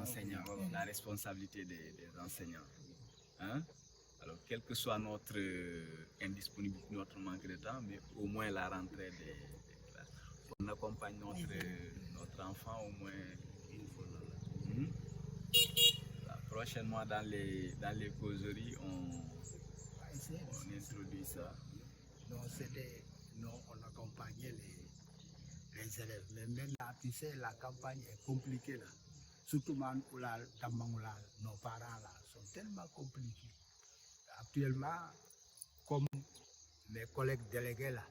enseignants, la responsabilité des enseignants. Hein? Alors, quel que soit notre indisponibilité, notre manque de temps, mais au moins la rentrée des classes. On accompagne notre enfant au moins une fois dans l'année. Prochainement, dans les causeries, on introduit ça. Non, on accompagnait les élèves. Mais maintenant, tu sais, la campagne est compliquée là. Surtout nos parents là sont tellement compliqués. Actuellement, comme mes collègues délégués là,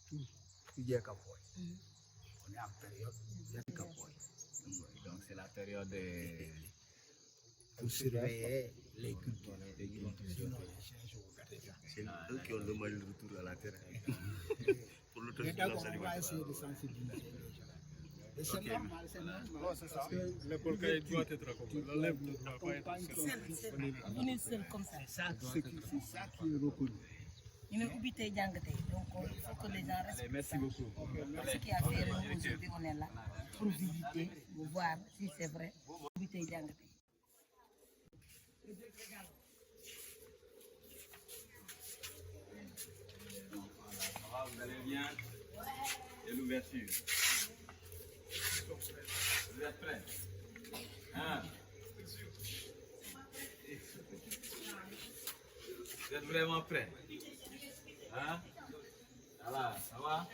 tout est capote. On est en période de capote. Donc c'est la période pour surveiller les cultures. C'est eux qui ont demandé le retour à la terre. Pour l'autosuffisance alimentaire. On va essayer de sensibiliser les gens. Et c'est normal, c'est normal. Non, c'est ça. L'école doit être accompagnée. L'élève ne doit pas être seul. On est seul comme ça. C'est ça qui est reconnu. Il donc il faut que les gens restent. Merci beaucoup. Ce qui a fait aujourd'hui, on est là pour visiter, pour voir si c'est vrai. Vous allez bien? Et l'ouverture. Vous êtes prêts? Hein? Vous êtes vraiment prêts? Hein? Voilà, ça va?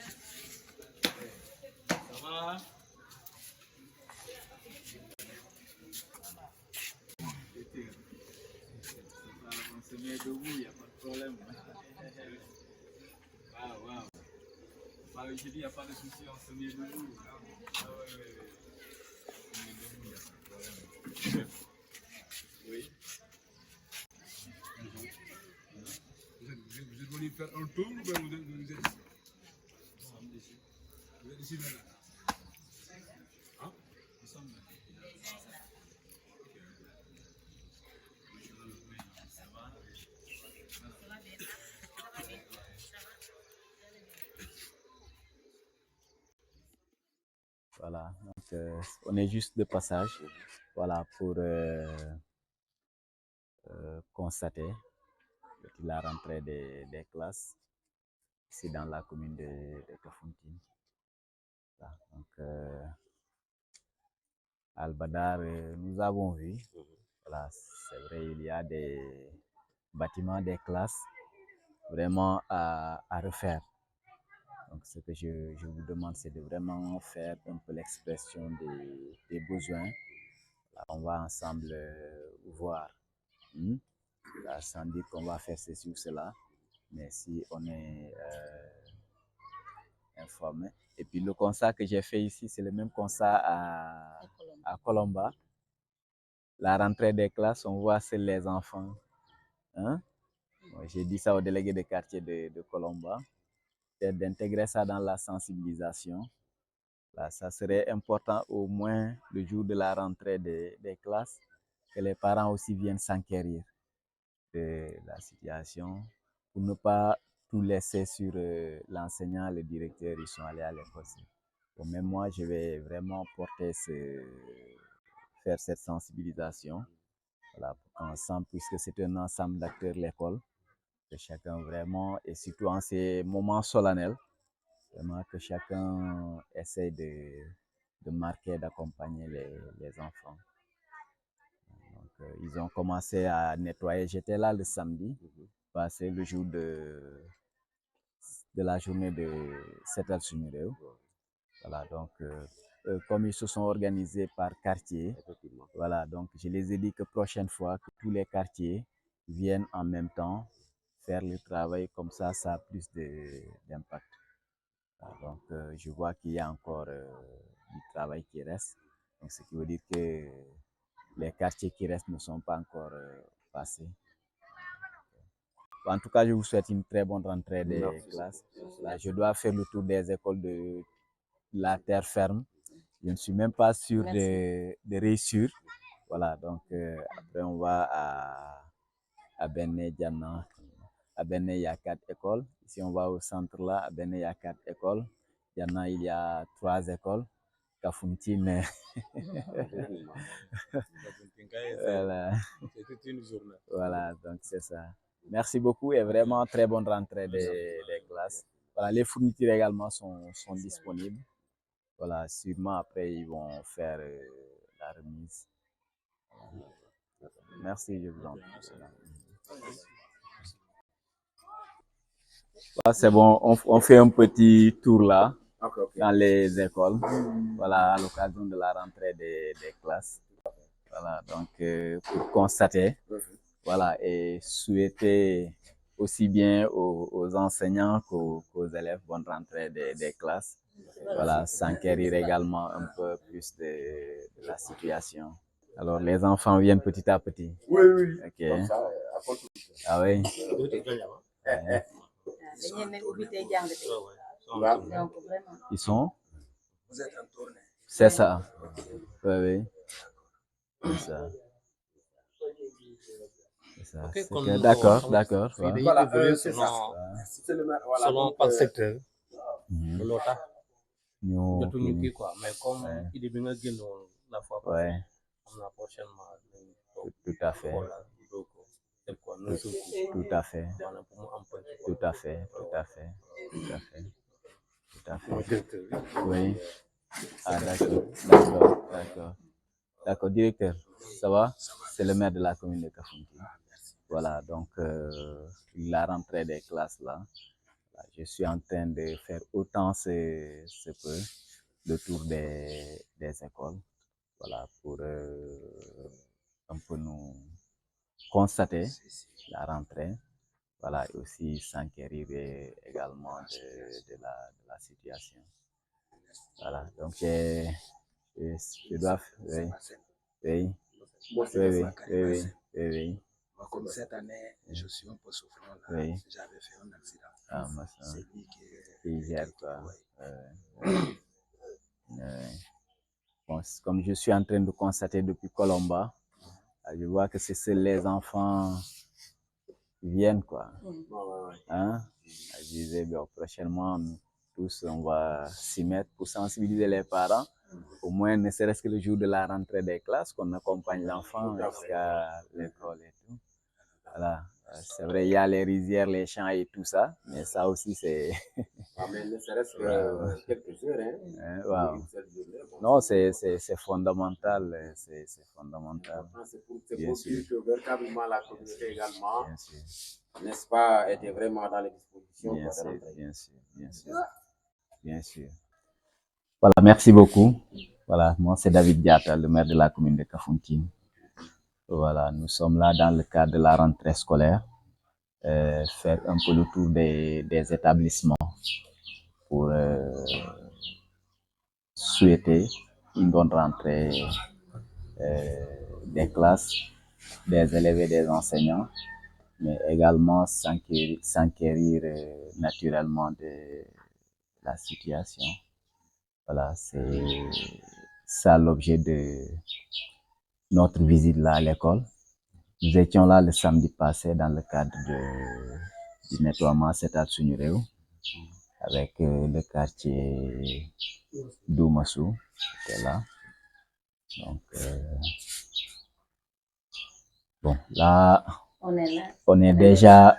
Ça va? On se met debout, il n'y a pas de problème. Waouh. Je dis, il n'y a pas de souci, on se met debout. Ah ouais. On se met debout, il n'y a pas de problème. Oui. Vous êtes venu faire un tour ou bien vous êtes ici? Vous êtes ici maintenant? Hein? Nous sommes là. Voilà, donc on est juste de passage, voilà, pour constater la rentrée des classes ici dans la commune de Kafountine. Voilà, donc Al-Badar, nous avons vu, voilà, c'est vrai, il y a des bâtiments, des classes vraiment à refaire. Donc ce que je vous demande, c'est de vraiment faire un peu l'expression des besoins. Là, on va ensemble voir, là, sans dire qu'on va faire ceci ou cela, mais si on est informé. Et puis le constat que j'ai fait ici, c'est le même constat à Colomba. La rentrée des classes, on voit seuls les enfants. Hein? Bon, j'ai dit ça au délégué de quartier de Colomba, d'intégrer ça dans la sensibilisation. Là, ça serait important au moins le jour de la rentrée des classes, que les parents aussi viennent s'enquérir de la situation pour ne pas tout laisser sur l'enseignant, le directeur, ils sont allés à l'école. Bon, même moi, je vais vraiment faire cette sensibilisation, voilà, pour qu'ensemble, puisque c'est un ensemble d'acteurs l'école, que chacun vraiment, et surtout en ces moments solennels, vraiment que chacun essaie de marquer, d'accompagner les enfants. Donc, ils ont commencé à nettoyer. J'étais là le samedi, passé le jour de la journée de Setal Sumireu. Voilà, donc comme ils se sont organisés par quartier, voilà, donc je les ai dit que prochaine fois, que tous les quartiers viennent en même temps faire le travail, comme ça a plus d'impact. Donc, je vois qu'il y a encore du travail qui reste. Donc, ce qui veut dire que les quartiers qui restent ne sont pas encore passés. En tout cas, je vous souhaite une très bonne rentrée des classes. Là, je dois faire le tour des écoles de la terre ferme. Je ne suis même pas sûr de réussir. Voilà, donc après, on va à Bené Diana. À Bené, il y a 4 écoles. Ici, on va au centre là. À Bené, il y a 4 écoles. Diana, il y a 3 écoles. Kafountine. Voilà. C'est toute une journée. Voilà, donc c'est ça. Merci beaucoup et vraiment très bonne rentrée des classes. Voilà, les fournitures également sont disponibles. Voilà, sûrement après ils vont faire la remise. Merci, je vous en prie. Voilà, c'est bon, on fait un petit tour là dans les écoles. Voilà, à l'occasion de la rentrée des classes. Voilà, donc pour constater, voilà, et souhaiter aussi bien aux enseignants qu'aux élèves bonne rentrée des classes. Voilà, s'enquérir également un peu plus de la situation. Alors, les enfants viennent petit à petit. Oui, oui. Ok. Ah oui. Ils sont? Vous êtes en tournée. C'est ça. Oui, oui. C'est ça. C'est ça. Ok, D'accord, d'accord. Ouais. Voilà, c'est ça. Voilà, selon par secteur. Mhm. Loolu tax Ñu jotuñu kii kii quoi mais comme Ouais. idée bi nga génnoon la fois passée Ouais, xam naa prochainement dinañ toog tout à fait. xoolaat doo ko def quoi non surtout Tout à fait. maanaam pour mu am point Tout à fait. Tout à fait. Tout à fait. Tout à mooy fait. directeur bi Oui. Ah, d'accord. D'accord. D'accord. D'accord, directeur. Ça va? C'est le maire de la commune de Kafountine. Voilà, donc la rentrée des classes là, je suis en train de faire autant ce peu le tour des écoles, voilà, pour un peu nous constater la rentrée, voilà, et aussi s'enquérir également de la situation. Voilà, donc je dois, oui, oui, Moi, c'est oui, pas oui, oui, oui, oui. Moi, comme cette année, je suis un peu souffrant là. Oui. J'avais fait un accident. Ah, moi, ça, C'est lui qui gère quoi. ouais. Bon, comme je suis en train de constater depuis Colomba, je vois que c'est seuls les enfants qui viennent, quoi. Hein? Je disais, bon, prochainement, nous tous, on va s'y mettre pour sensibiliser les parents, au moins, ne serait-ce que le jour de la rentrée des classes, qu'on accompagne l'enfant jusqu'à l'école et tout. Voilà. C'est vrai, il y a les rizières, les champs et tout ça, mais ça aussi, c'est... Mais ne serait-ce que quelques heures, hein. Wow. Non, c'est fondamental, c'est fondamental. C'est pour Bien sûr. dire que véritablement la communauté également, Bien sûr, n'est-ce pas, était vraiment dans les dispositions. bien pour sûr, rentrer. bien sûr, bien sûr, bien sûr. Voilà, merci beaucoup. Voilà, moi c'est David Diatta, le maire de la commune de Kafountine. Voilà, nous sommes là dans le cadre de la rentrée scolaire, faire un peu le tour des établissements pour souhaiter une bonne rentrée des classes, des élèves et des enseignants, mais également s'enquérir naturellement de la situation. Voilà, c'est ça l'objet de notre visite là à l'école. Nous étions là le samedi passé dans le cadre du nettoiement Setal Suñu Réew avec le quartier Doumassou qui était là. Donc, bon, là, on est déjà,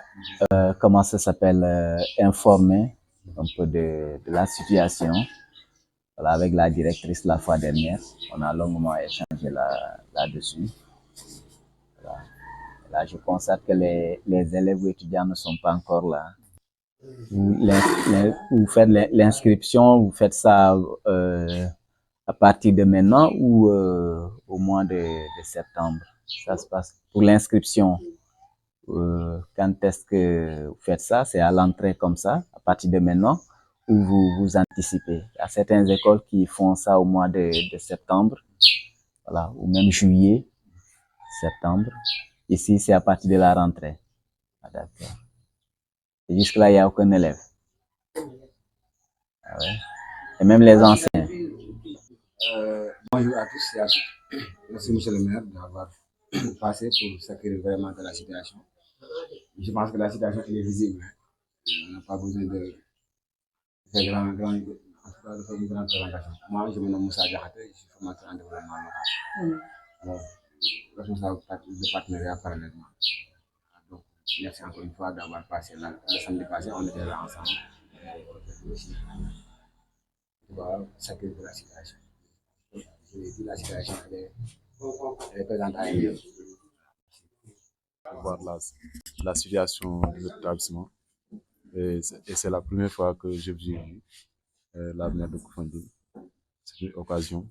comment ça s'appelle, informé un peu de la situation. Voilà, avec la directrice la fois dernière, on a longuement échangé là-dessus. Voilà. Là, je constate que les élèves ou étudiants ne sont pas encore là. Vous faites l'inscription, vous faites ça à partir de maintenant ou au mois de septembre. Ça se passe pour l'inscription. Quand est-ce que vous faites ça? C'est à l'entrée comme ça, à partir de maintenant, ou vous anticipez? Il y a certaines écoles qui font ça au mois de septembre, voilà, ou même juillet, septembre. Ici, c'est à partir de la rentrée. Ah, d'accord. Et jusque-là, il n'y a aucun élève. Ah ouais. Et même les anciens. Bonjour à tous et à toutes. Merci, monsieur le maire, d'avoir passé pour s'acquérir vraiment de la situation. Je pense que la situation est visible. On n'a pas besoin de faire grand En tout cas, de faire une grande présentation. Moi, je me nomme Moussa Diakhaté, je suis formateur en développement local. Alors, responsable de partenariat parallèlement. Donc, merci encore une fois d'avoir passé là. Le samedi passé, on était là ensemble. Voilà, chacun de la situation. Je l'ai dit, la situation, elle est présente à elle. Voir la situation de l'établissement. Et c'est la première fois que j'ai vu l'avenir de Koufandine. C'est une occasion.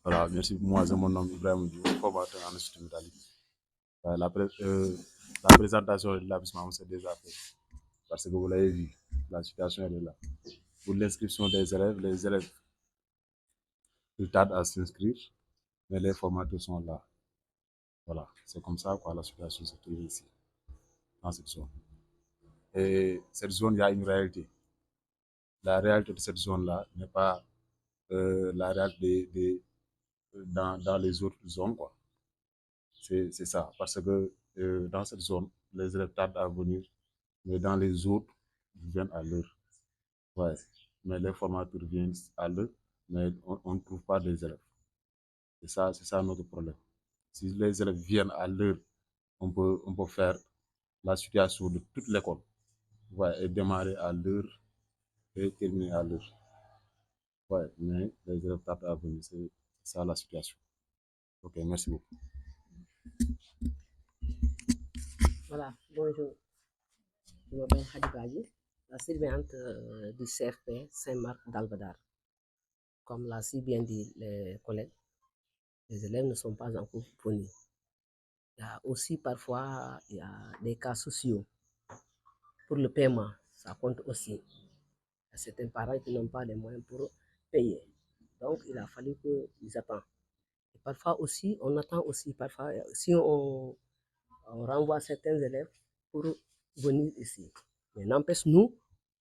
Voilà, merci. Moi, je me nomme Ibrahim Diouf, formateur en institut métallique. La présentation de l'établissement, c'est déjà fait. Parce que vous l'avez vu, la situation elle est là. Pour l'inscription des élèves, les élèves ils tardent à s'inscrire, mais les formateurs sont là. Voilà, c'est comme ça quoi la situation se trouve ici, dans cette zone. Et cette zone, il y a une réalité. La réalité de cette zone-là n'est pas la réalité dans les autres zones, quoi. C'est ça, parce que dans cette zone, les élèves tardent à venir, mais dans les autres, ils viennent à l'heure. Ouais. Mais les formateurs viennent à l'heure, mais on ne trouve pas des élèves. C'est ça notre problème. Si les élèves viennent à l'heure, on peut faire la situation de toute l'école. Ouais, et démarrer à l'heure et terminer à l'heure. Ouais, mais les élèves tardent à venir, c'est ça la situation. Ok, merci beaucoup. Voilà, bonjour. Je m'appelle Hadi Badji, la surveillante du CFP Saint-Marc d'Albadar. Comme l'a si bien dit les collègues, les élèves ne sont pas encore venus. Il y a aussi parfois il y a des cas sociaux. Pour le paiement, ça compte aussi. Il y a certains parents qui n'ont pas les moyens pour payer. Donc, il a fallu qu'ils attendent. Et parfois aussi, on attend aussi, parfois, si on renvoie certains élèves pour venir ici. Mais n'empêche, nous,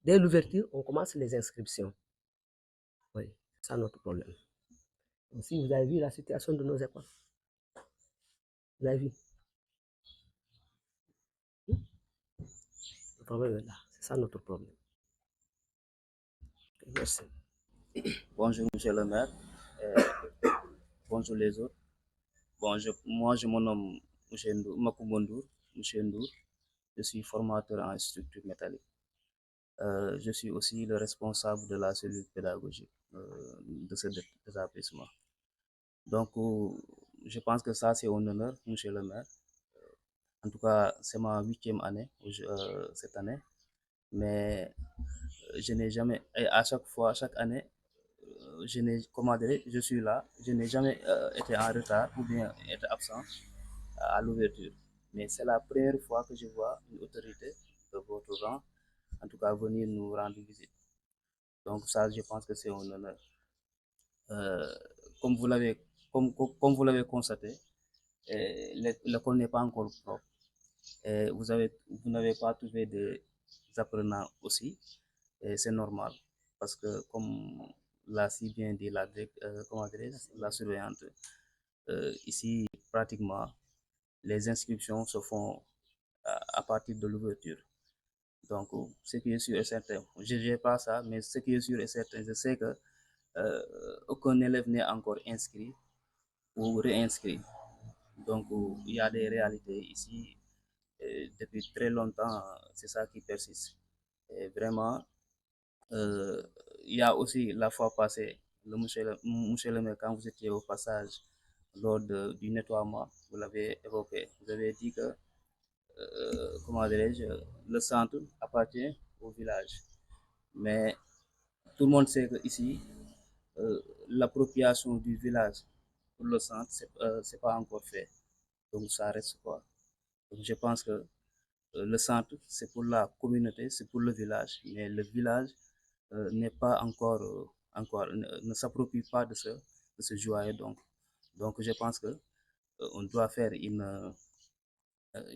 dès l'ouverture, on commence les inscriptions. Oui, c'est ça notre problème. Aussi, vous avez vu la situation de nos écoles. Vous avez vu. Le problème est là. C'est ça notre problème. Merci. Bonjour, monsieur le maire. Bonjour les autres. Bon, moi, je me nomme Makoumba Ndour, monsieur Ndour. Je suis formateur en structure métallique. Je suis aussi le responsable de la cellule pédagogique de cet établissement. Donc, je pense que ça, c'est un honneur, monsieur le maire. En tout cas, c'est ma 8e année cette année. Mais je n'ai jamais, et à chaque fois, chaque année, je n'ai, comment dire, je suis là, je n'ai jamais été en retard ou bien été absent à l'ouverture. Mais c'est la première fois que je vois une autorité de votre rang, en tout cas, venir nous rendre visite. Donc ça, je pense que c'est un honneur. Euh, comme vous l'avez comme vous l'avez constaté, l'école n'est pas encore propre. Et vous n'avez pas trouvé des apprenants aussi, et c'est normal. Parce que comme l'a si bien dit la surveillante, ici, pratiquement, les inscriptions se font à partir de l'ouverture. Donc, ce qui est sûr et certain, je n'ai pas ça, mais ce qui est sûr et certain, je sais que aucun élève n'est encore inscrit ou réinscrit. Donc, il y a des réalités ici. Et depuis très longtemps, c'est ça qui persiste. Et vraiment, il y a aussi la fois passée, monsieur le maire, quand vous étiez au passage lors du nettoiement, vous l'avez évoqué. Vous avez dit que, comment dirais-je, le centre appartient au village. Mais tout le monde sait qu'ici, l'appropriation du village pour le centre, c'est pas encore fait. Donc ça reste quoi. Donc je pense que le centre, c'est pour la communauté, c'est pour le village, mais le village n'est pas encore ne s'approprie pas de ce joyau. Donc je pense que on doit faire une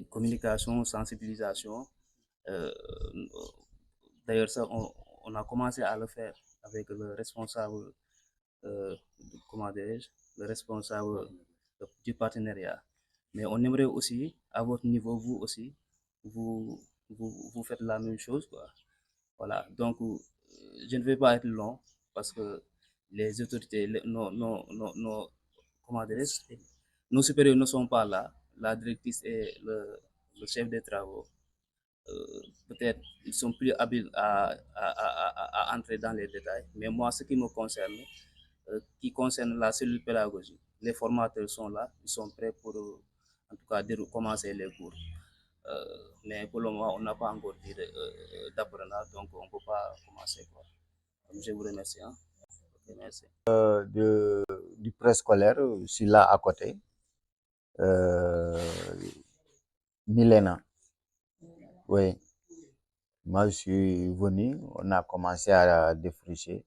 communication, sensibilisation. Euh, D'ailleurs, ça, on a commencé à le faire avec le responsable, comment dirais-je, le responsable du partenariat. Mais on aimerait aussi, à votre niveau, vous aussi, vous faites la même chose, quoi. Voilà. Donc, je ne vais pas être long parce que les autorités, comment dirais-je, nos supérieurs ne sont pas là. La directrice et le chef des travaux, peut-être ils sont plus habiles à entrer dans les détails. Mais moi, ce qui me concerne, qui concerne la cellule pédagogique, les formateurs sont là, ils sont prêts pour, en tout cas, commencer les cours. Mais pour le moment, on n'a pas encore dit d'apprenant, donc on ne peut pas commencer. Quoi. Donc, je vous remercie. Hein. Okay, merci. Du préscolaire, je suis là à côté. Milena. Oui. Moi, je suis venu, on a commencé à défricher.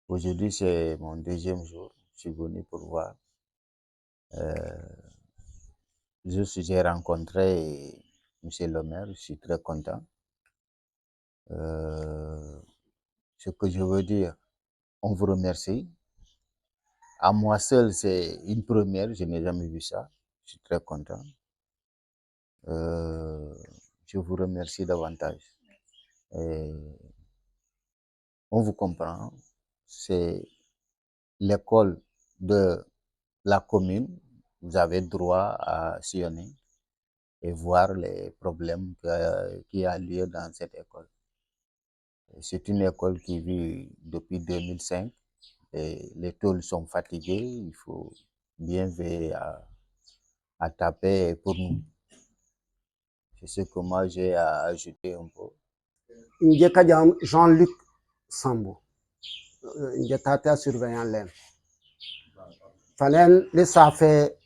Aujourd'hui, c'est mon deuxième jour. Je suis venu pour voir. J'ai rencontré monsieur le maire, je suis très content. Ce que je veux dire, on vous remercie. À moi seul, c'est une première, je n'ai jamais vu ça. Je suis très content. Je vous remercie davantage. On vous comprend. C'est l'école de la commune. Vous avez droit à sillonner et voir les problèmes qui a lieu dans cette école. C'est une école qui vit depuis 2005 et les tôles sont fatigués. Il faut bien veiller à taper pour nous. C'est ce que moi j'ai à ajouter un peu. Jean-Luc Sambo, njatata surveillant lem. Falen le safe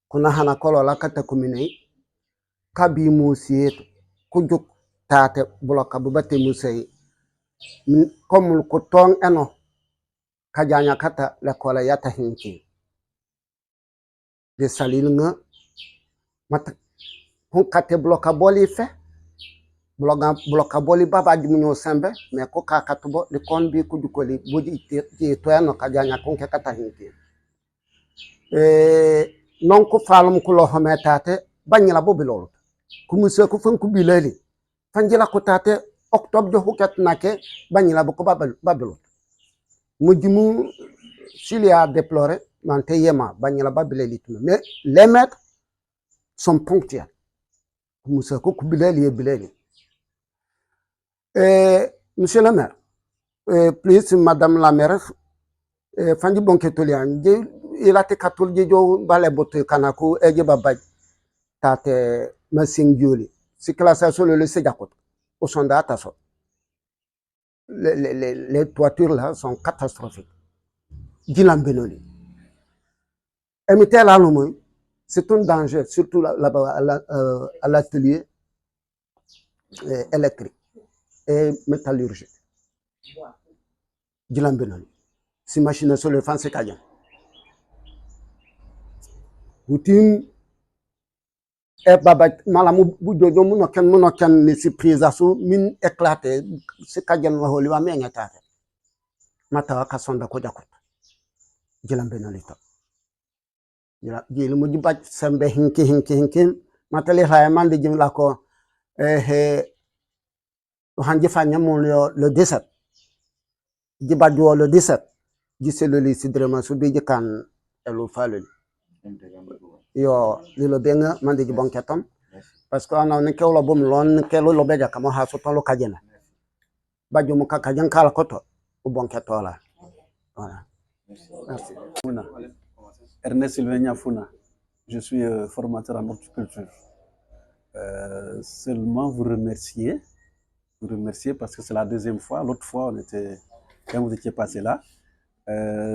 kuna hana kolo la kata kumine kabi musieto kujuk tate bloka bubate musei komul kutong eno kajanya kata la kola yata hinki de salil nga mata hun kate bloka boli fe bloka boli baba dimunyo sembe me ko kakatubo de kon bi kujukoli bodi ti to eno kajanya kunke kata hinki non ko falum ko lo hometate banyala bobilol kumuse ko fon ko bilali fanjila ko tate octobre de hukat nake banyala ko babilo mudimu s'il y a déploré mante yema banyala babilali mais les maîtres sont ponctuels kumuse ko bilali bilali monsieur le maire please madame la maire fanji bonke tolian ilate katol jejo bale bote kanako eje babaj tate masing joli si classe solo le sejakot au sonda taso les toitures là sont catastrophiques dilam benoli emité là lomoy c'est un danger surtout là-bas à l'atelier électrique et métallurgique dilam benoli si machine sur le fanse kajan Outim e baba malamu bujojo muno ken ni surprise asu min éclaté se kajan wa holi wa menga tata mata wa kasonda ko jakot jilambe no lito jilu mu jibaj sembe hinki mata le hay mande jim la ko hanje fanya mon le 17 jibaj wo le 17 jise le li sidrema su bi kan elu falel yo lilo benga mande ji bonketom parce que ana ne kewlo bom lon kelo lo beja kama ha so tolo kajena baju mu kakajan kala koto u bonketola voilà merci. Ernest Sylvain Founa, je suis formateur en horticulture. Seulement vous remercier parce que c'est la deuxième fois. L'autre fois, quand vous étiez passé là.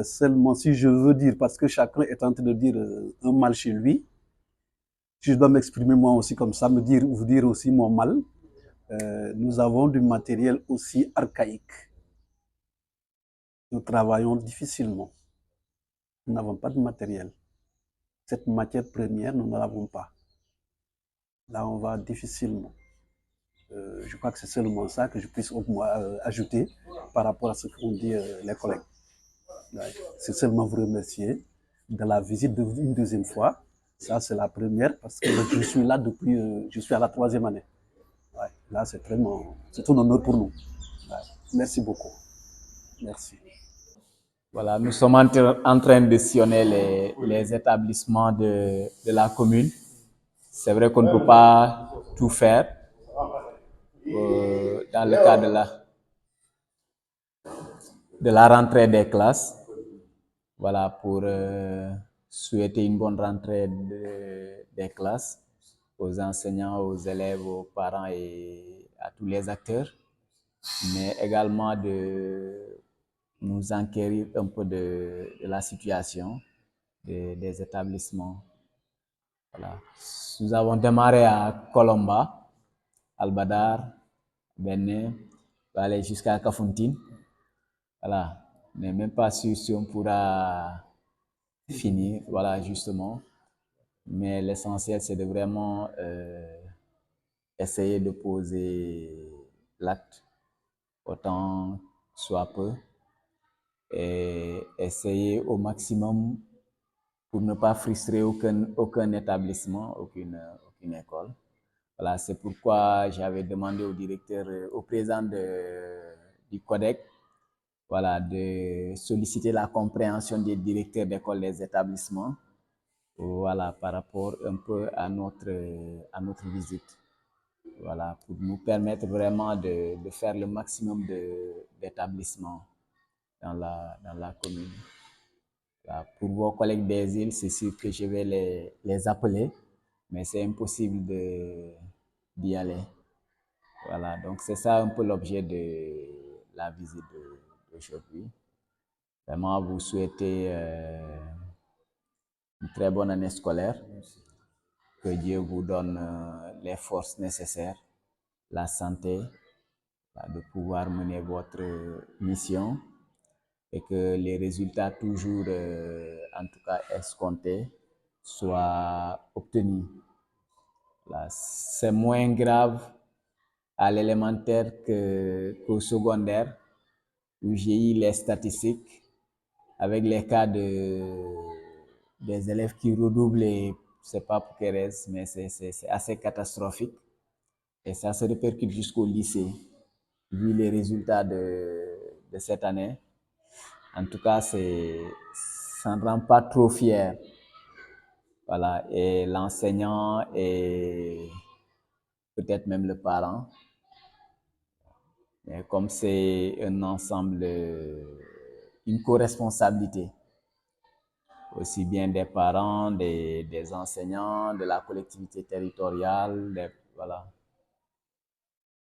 Seulement, si je veux dire, parce que chacun est en train de dire un mal chez lui, si je dois m'exprimer moi aussi comme ça, vous dire aussi mon mal, nous avons du matériel aussi archaïque. Nous travaillons difficilement. Nous n'avons pas de matériel. Cette matière première, nous ne l'avons pas. Là, on va difficilement. Je crois que c'est seulement ça que je puisse ajouter par rapport à ce qu'ont dit les collègues. C'est seulement vous remercier de la visite une deuxième fois. Ça, c'est la première parce que je suis là depuis, je suis à la 3e année. Ouais, là, c'est un honneur pour nous. Merci beaucoup. Merci. Voilà, nous sommes en train de sillonner les établissements de la commune. C'est vrai qu'on ne peut pas tout faire dans le cadre de la rentrée des classes. Voilà, pour souhaiter une bonne rentrée des classes aux enseignants, aux élèves, aux parents et à tous les acteurs, mais également de nous enquérir un peu de la situation des établissements. Voilà. Nous avons démarré à Colomba, Albadar, Benin, aller jusqu'à Kafountine. Voilà. On n'est même pas sûr si on pourra finir, voilà, justement. Mais l'essentiel, c'est de vraiment essayer de poser l'acte autant soit peu et essayer au maximum pour ne pas frustrer aucun établissement, aucune école. Voilà, c'est pourquoi j'avais demandé au directeur, au président du CODEC, voilà, de solliciter la compréhension des directeurs d'école des établissements, voilà, par rapport un peu à notre visite. Voilà, pour nous permettre vraiment de faire le maximum d'établissements dans la commune. Voilà, pour vos collègues des îles, c'est sûr que je vais les appeler, mais c'est impossible d'y aller. Voilà, donc c'est ça un peu l'objet de la visite d'aujourd'hui. Vraiment, vous souhaitez une très bonne année scolaire. Que Dieu vous donne les forces nécessaires, la santé, de pouvoir mener votre mission et que les résultats toujours, en tout cas escomptés, soient obtenus. C'est moins grave à l'élémentaire qu'au secondaire, où j'ai eu les statistiques avec les cas des élèves qui redoublent et c'est pas pour quelle raison, mais c'est assez catastrophique. Et ça se répercute jusqu'au lycée, vu les résultats de cette année. En tout cas, ça ne rend pas trop fier. Voilà, et l'enseignant et peut-être même le parent. Mais comme c'est un ensemble, une co-responsabilité, aussi bien des parents, des enseignants, de la collectivité territoriale, voilà.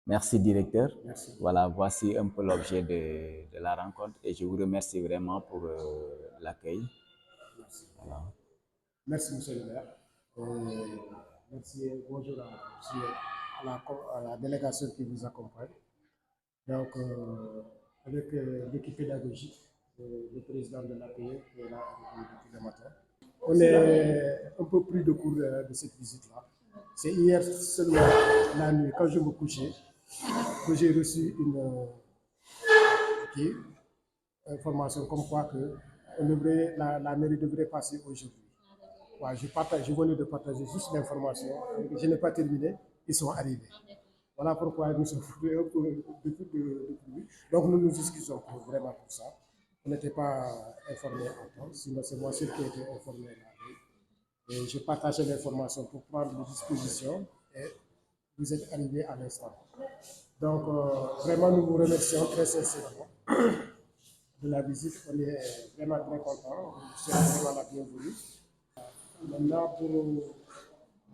Merci, directeur. Merci. Voilà, voici un peu l'objet de la rencontre et je vous remercie vraiment pour l'accueil. Merci. Voilà. Merci, monsieur le maire. Merci et bonjour à la délégation qui vous accompagne. Donc, avec l'équipe pédagogique, le président de l'APE qui est là depuis le matin. On est un peu pris de court de cette visite-là. C'est hier seulement, la nuit, quand je me couchais, que j'ai reçu une information comme quoi que la mairie devrait passer aujourd'hui. Ouais, je venais de partager juste l'information. Je n'ai pas terminé, ils sont arrivés. Voilà pourquoi nous sommes un peu de pluie. Donc nous nous excusons vraiment pour ça. On n'était pas informés en temps, sinon c'est moi seul qui ai été informé la veille. Et je partageais l'information pour prendre les dispositions et vous êtes arrivés à l'instant. Donc vraiment nous vous remercions très sincèrement de la visite. On est vraiment très contents. C'est vraiment la bienvenue. Maintenant, pour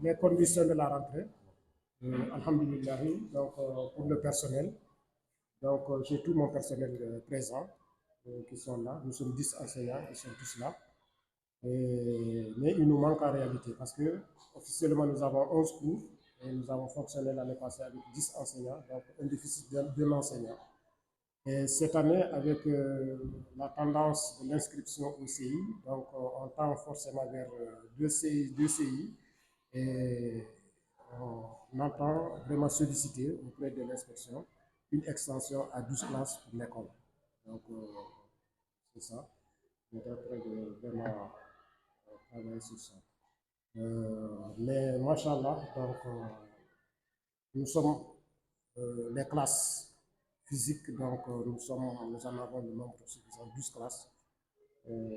les conditions de la rentrée, alhamdulillah, donc pour le personnel, donc j'ai tout mon personnel présent qui sont là. Nous sommes 10 enseignants, ils sont tous là. Mais il nous manque en réalité parce que officiellement nous avons 11 cours et nous avons fonctionné l'année passée avec 10 enseignants, donc un déficit de l'enseignant. Et cette année, avec la tendance de l'inscription au CI, donc on tend forcément vers 2 CI et on entend vraiment solliciter auprès de l'inspection une extension à 12 classes pour l'école. Donc c'est ça. On est en train de vraiment travailler sur ça. Mais machallah, donc nous sommes les classes physique, donc nous en avons le nombre suffisant, 12 classes.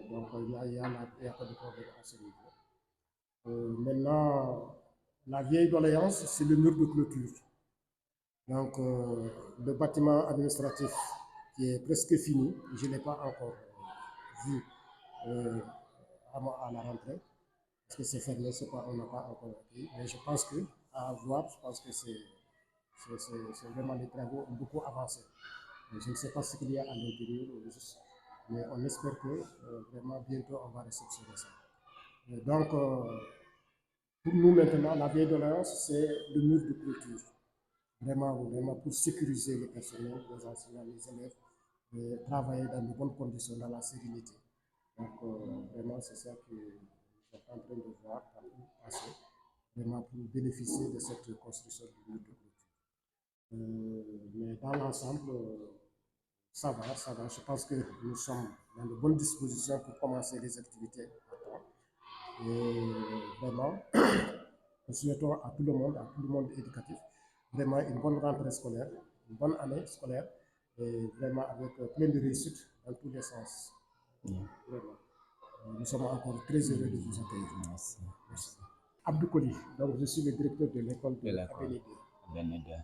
Donc il n'y a pas de problème à ce niveau. Maintenant, la vieille doléance, c'est le mur de clôture. Donc le bâtiment administratif qui est presque fini, je ne l'ai pas encore vu à la rentrée, parce que c'est fermé, on n'a pas encore appris. Mais je pense que, à voir, je pense que c'est vraiment des travaux beaucoup avancés. Je ne sais pas ce qu'il y a à l'intérieur, mais on espère que vraiment bientôt on va réceptionner ça. Donc, pour nous maintenant, la vieille doléance, c'est le mur de clôture. Vraiment pour sécuriser le personnel, les enseignants, les élèves, travailler dans de bonnes conditions, dans la sérénité. Donc, vraiment, c'est ça que nous sommes en train de voir passer, vraiment pour bénéficier de cette construction du mur de clôture. Mais dans l'ensemble, ça va. Je pense que nous sommes dans de bonnes dispositions pour commencer les activités à temps. Et vraiment, nous souhaitons à tout le monde éducatif, vraiment une bonne rentrée scolaire, une bonne année scolaire, et vraiment avec plein de réussite dans tous les sens. Vraiment. Nous sommes encore très heureux de vous accueillir. Merci. Abdou Koli, donc je suis le directeur de l'école de Abénédé.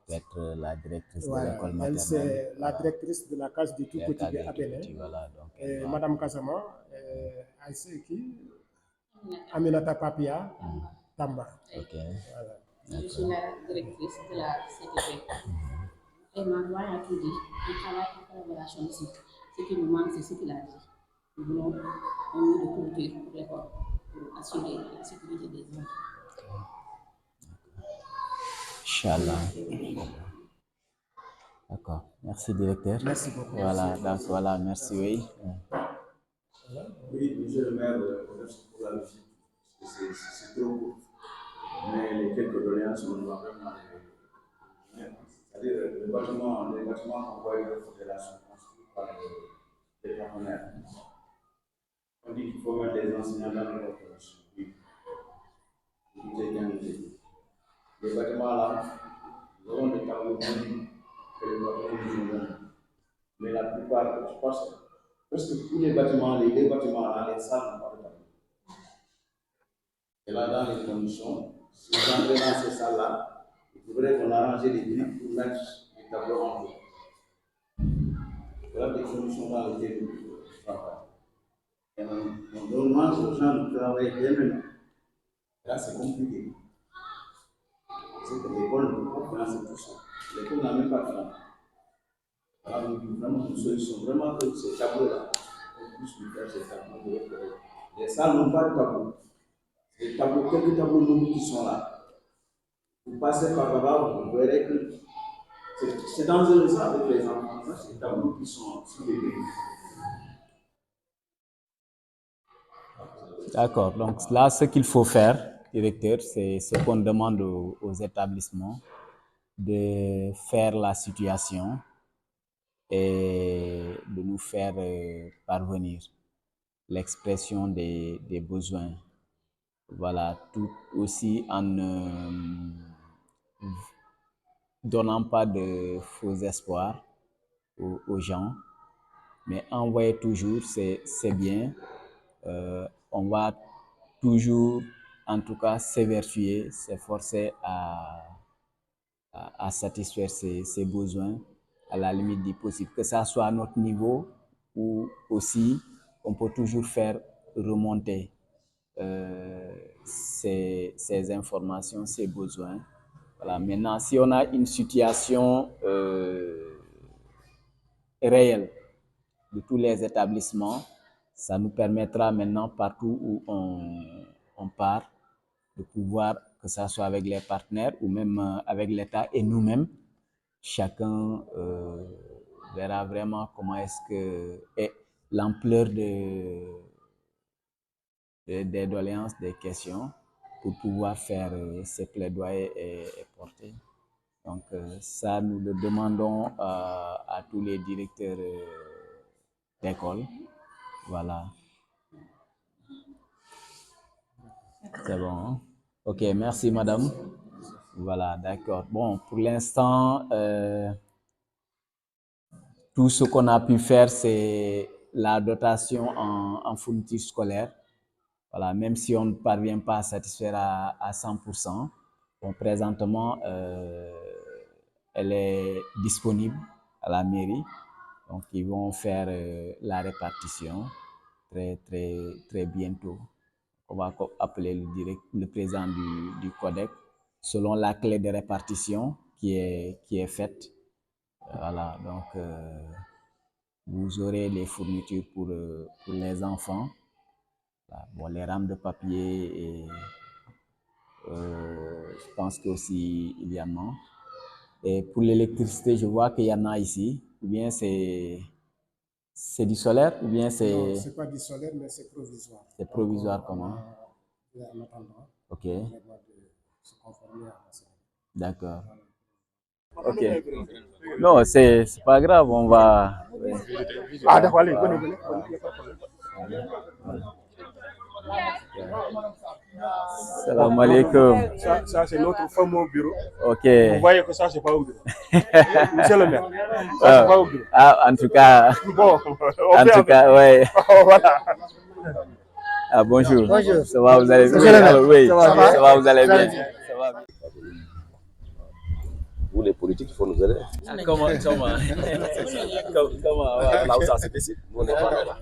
Peut-être la directrice voilà, de l'école maternelle. Elle, c'est la directrice de la case du tout petit de Abéné. Voilà, donc Madame Kazama, Aïseki, Aminata Papia, Tamba. Ok. Voilà. Je suis la directrice de la CTP. Et Marois a tout dit. On travaille en collaboration ici. Ce qui nous manque, c'est ce qu'il a dit. Nous voulons un mur de clôture pour l'école, pour assurer la sécurité des enfants. Inch'Allah. D'accord. Merci, directeur. Merci beaucoup. Voilà, donc voilà, merci, oui. Oui, monsieur le maire, merci pour la visite. C'est trop court. Mais les quelques doléances, on doit vraiment les. C'est-à-dire, les bâtiments qu'on voit de la fédération construits par les partenaires. On dit qu'il faut mettre les enseignants dans les opérations. Oui. Tout est bien dit. Les bâtiments là, nous avons des tableaux que les bâtiments nous ont donnés. Mais la plupart, je pense que presque tous les bâtiments, les deux bâtiments là, les salles n'ont pas de tableau. Et là, dans les conditions, si vous entrez dans ces salles-là, il faudrait qu'on arrange les briques pour mettre les tableaux en haut. Voilà des conditions dans lesquelles nous travaillons. Et on demande aux gens de travailler dès maintenant. Et là, c'est compliqué. C'est que l'école ne peut pas financer tout ça. L'école n'a même pas de fonds. Alors, vraiment, une solution, vraiment que ces tableaux-là, on puisse nous faire ces tableaux. Les salles n'ont pas de tableaux. Les tableaux, quelques tableaux nouveaux qui sont là. Vous passez par là-bas, vous verrez que c'est dangereux ça avec les enfants. Ça, c'est des tableaux qui sont sur les pays. D'accord. Donc là, ce qu'il faut faire, directeur, c'est ce qu'on demande aux établissements de faire la situation et de nous faire parvenir l'expression des besoins. Voilà, tout aussi en ne donnant pas de faux espoirs aux gens, mais envoyer toujours, c'est bien. On va toujours, en tout cas, s'évertuer, s'efforcer à satisfaire ses besoins à la limite du possible, que ça soit à notre niveau ou aussi on peut toujours faire remonter ces informations, ces besoins. Voilà. Maintenant, si on a une situation réelle de tous les établissements, ça nous permettra maintenant, partout où on part, de pouvoir, que ce soit avec les partenaires ou même avec l'État et nous-mêmes, chacun verra vraiment comment est-ce que est l'ampleur des doléances, des questions, pour pouvoir faire ces plaidoyers et porter. Donc ça, nous le demandons à tous les directeurs d'école. Voilà. C'est bon, hein? Ok, merci madame. Voilà, d'accord. Bon, pour l'instant, tout ce qu'on a pu faire, c'est la dotation en fourniture scolaire. Voilà, même si on ne parvient pas à satisfaire à 100%, bon, présentement, elle est disponible à la mairie. Donc, ils vont faire la répartition très bientôt. On va appeler le président du CODEC selon la clé de répartition qui est faite. Voilà, donc vous aurez les fournitures pour les enfants. Voilà, bon, les rames de papier et je pense qu'aussi il y en a. Et pour l'électricité, je vois qu'il y en a ici. Ou bien c'est du solaire ou bien c'est... Non, c'est pas du solaire, mais c'est provisoire. C'est provisoire comment? En attendant. Ok. De se conformer à la solaire. D'accord. Ok. Non, c'est pas grave, on va... Ah, d'accord, allez, venez. Salam alaikum. Ça c'est notre fameux bureau. Ok. Vous voyez que ça, c'est pas au bureau. Monsieur le maire, ça, c'est pas au bureau. Ah, en tout cas. Bon, en tout cas, ouais. Voilà. Ah, bonjour. Bonjour. Ça va, vous allez bien? Oui, ça va, vous allez bien? Ça va. Vous, les politiques, il faut nous aider. Comment là où ça se décide? Nous, on n'est pas là.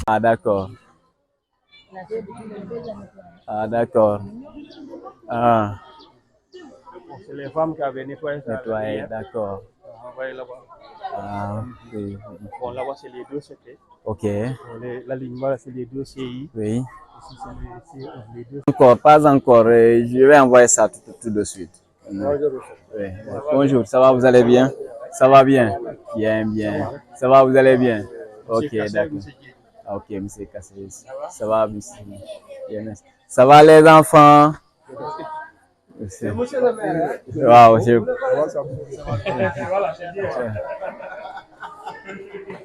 Ah, d'accord. Ah, d'accord. Ah. C'est les femmes qui avaient nettoyé ça. Nettoyé, d'accord. Envoyé là-bas. Ah, oui. Bon, là-bas, c'est les deux CP. Ok. L'alignement, c'est les deux CI. Oui. Ici, c'est les deux. Encore, pas encore. Je vais envoyer ça tout de suite. Oui. Bonjour, ça va, vous allez bien? Ça va bien? Bien. Ça va, vous allez bien? Ok, d'accord. Ok, monsieur Kassé. Ça va, monsieur? Bien. Ça va, les enfants? C'est monsieur le maire. Wow,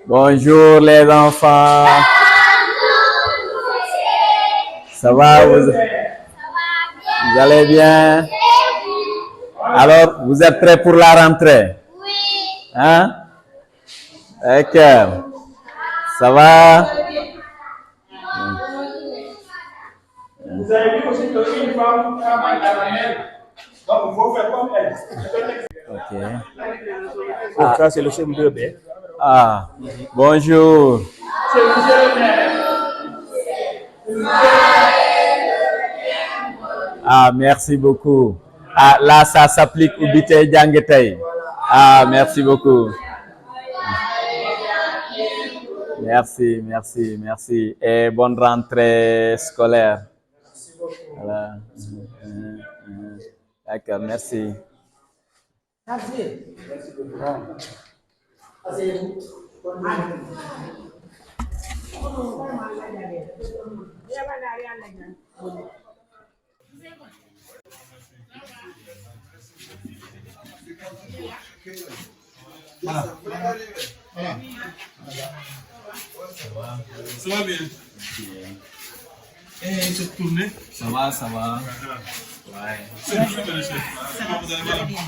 Bonjour, les enfants. Ça va, vous allez bien? Alors, vous êtes prêts pour la rentrée? Oui. Hein? D'accord. Ça va? Vous avez vu aussi qu'une femme travaille à la mer. Donc, il faut faire comme elle. Ok. Donc, ça, c'est le CM2B. Ah, bonjour. C'est monsieur le maire. Ah, merci beaucoup. Ah, là, ça s'applique au Bité Djangetay. Ah, merci beaucoup. Merci. Et bonne rentrée scolaire. Voilà. D'accord, merci. Ça va bien? Et cette tournée? Ça va. Ouais. C'est monsieur le chef. Comment vous allez bien?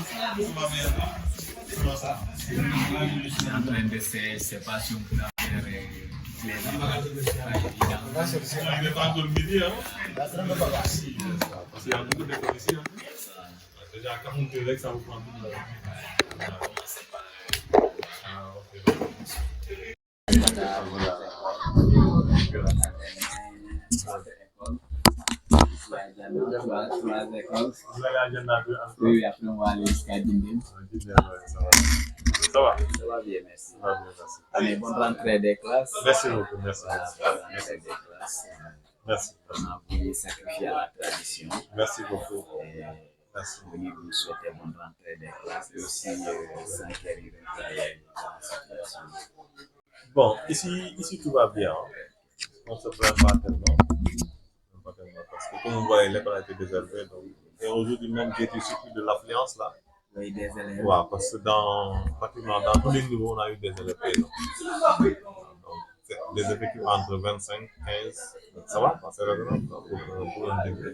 Comment ça? Je suis en train de ces passions pour faire les enfants. Il n'est pas encore midi, hein? Parce qu'il y a beaucoup de choses ici. Déjà, 40 avec ça vous prend tout le temps. Oui, après on va aller jusqu'à Dindin. Ça va? Ça va bien, merci. Allez, bonne rentrée des classes. Merci beaucoup, merci. Bonne rentrée des classes. Merci. On a voulu sacrifier à la tradition. Merci beaucoup. Merci. Venir vous souhaiter bonne rentrée des classes et aussi s'enquérir de la situation. Bon, ici tout va bien. On se plaint pas tellement. Parce que comme vous voyez, l'école a été désherbée. Et aujourd'hui même, j'ai été surpris de l'affluence là. Oui, des élèves. Ouais, parce que pratiquement dans tous les niveaux, on a eu des élèves présents. Donc, des effectifs entre 25, 15, ça va, c'est raisonnable pour un degré.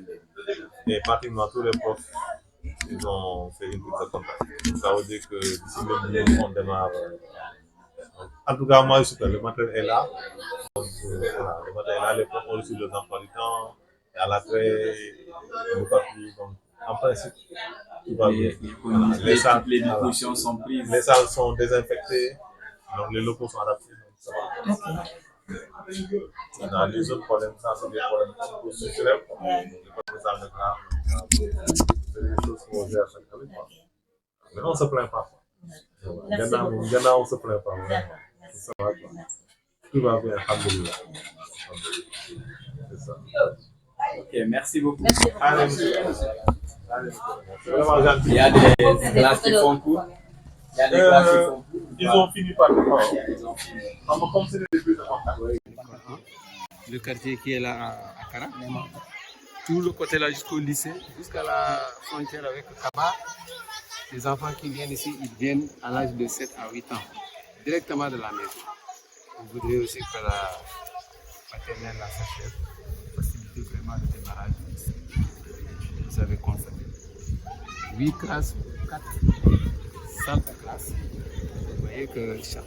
Et pratiquement tous les profs ils ont fait une prise de contact. Ça veut dire que d'ici le mois, on démarre. En tout cas, moi, je suis le matériel est là. Donc, voilà, le matériel est là, les profs ont reçu les emplois du temps, et à l'attrait, le papier. Donc, en principe, tout va bien. Voilà. Les dispositions sont prises. Les salles sont désinfectées, donc les locaux sont adaptés. Donc ça va. Dans les autres problèmes, ça, c'est des problèmes structurels. Donc, les salles de classe, c'est des choses qu'on gère chaque année. Mais on ne se plaint pas. Maintenant, on ne se plaint pas. Ça va, quoi. Tout va bien, alhamdoulilah. C'est ça. Ok, merci beaucoup. Allez, c'est vraiment gentil. Il y a des classes qui font cours. Il y a des classes qui font cours. Ils ont fini par le temps. Comme c'est les plus importants. Le quartier qui est là à Kara, tout le côté là jusqu'au lycée, jusqu'à la frontière avec Kaba. Les enfants qui viennent ici, ils viennent à l'âge de 7 à 8 ans, directement de la maison. On voudrait aussi que la maternelle, la s'achève, faciliter vraiment le démarrage. Vous avez constaté. 8 classes, 4 salles de classe. Vous voyez que chaque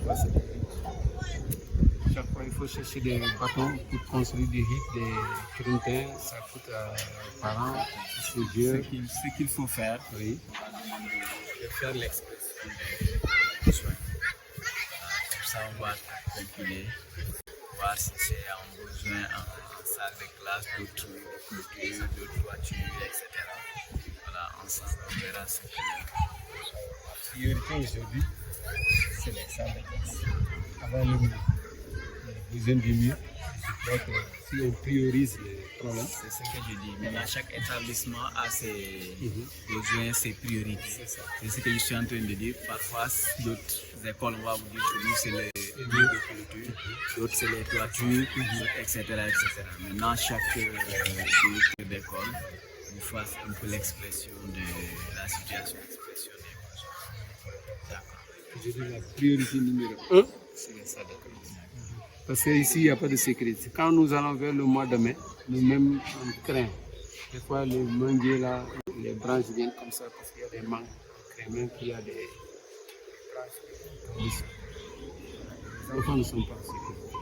fois, il faut chercher des bâtons pour construire des rites, des trinquins. Ça coûte par an. C'est Dieu. Ce qu'il faut faire, oui, c'est faire l'expression des besoins. Comme ça, on va calculer, voir si c'est un besoin en salle de classe, d'autres clôtures, d'autres voitures, etc. Voilà, ensemble, on verra ce qu'il y a. La priorité aujourd'hui, c'est les salles de classe. Avant le mur. Le besoin du mur, je crois que si on priorise les problèmes. C'est ce que je dis. Maintenant, chaque établissement a ses besoins, ses priorités. C'est ce que je suis en train de dire. Parfois, d'autres écoles, on va vous dire que nous, c'est les murs de clôture, d'autres, c'est les toitures, etc., etc. Maintenant, chaque directeur d'école vous fasse un peu l'expression de la situation, l'expression des besoins. Je dis la priorité numéro 1, c'est les salles de classe. Parce qu'ici, il n'y a pas de sécurité. Quand nous allons vers le mois de mai, nous-mêmes, on craint. Des fois, les manguiers là, les branches viennent comme ça parce qu'il y a des mangues. On craint même qu'il y a des branches. Les enfants ne sont pas en sécurité.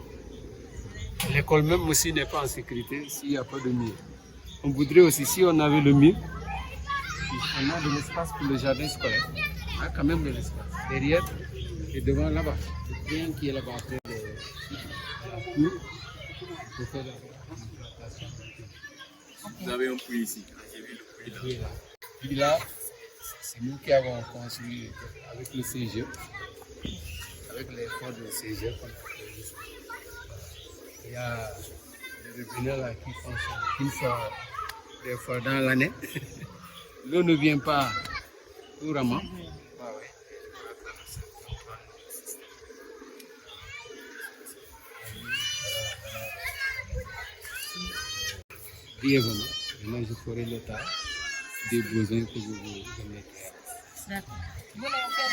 L'école même aussi n'est pas en sécurité s'il n'y a pas de mur. On voudrait aussi, si on avait le mur, on a de l'espace pour le jardin scolaire. On a quand même de l'espace. Derrière et devant là-bas. Le train qui est là-bas après Vous avez un puits ici. J'ai vu le puits là. Puis là, c'est nous qui avons construit avec le CGE, avec les fonds de CGE. Il y a des robinets là qui fonctionnent une fois, des fois dans l'année. L'eau ne vient pas couramment. Brièvement, maintenant je ferai l'état des besoins que je vous donnerai.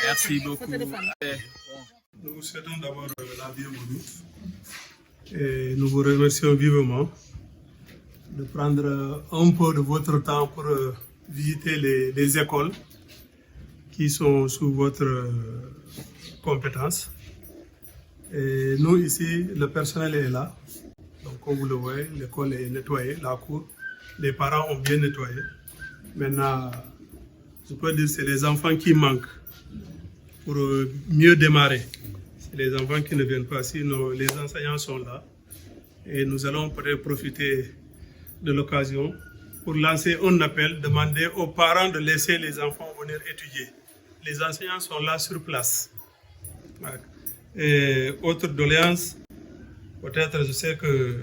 Merci beaucoup. Nous vous souhaitons d'abord la bienvenue et nous vous remercions vivement de prendre un peu de votre temps pour visiter les écoles qui sont sous votre compétence. Et nous ici, le personnel est là. Donc, comme vous le voyez, l'école est nettoyée, la cour, les parents ont bien nettoyé. Maintenant, je peux dire que c'est les enfants qui manquent pour mieux démarrer. C'est les enfants qui ne viennent pas, sinon les enseignants sont là. Et nous allons peut-être profiter de l'occasion pour lancer un appel, demander aux parents de laisser les enfants venir étudier. Les enseignants sont là sur place. Et autre doléance, peut-être je sais que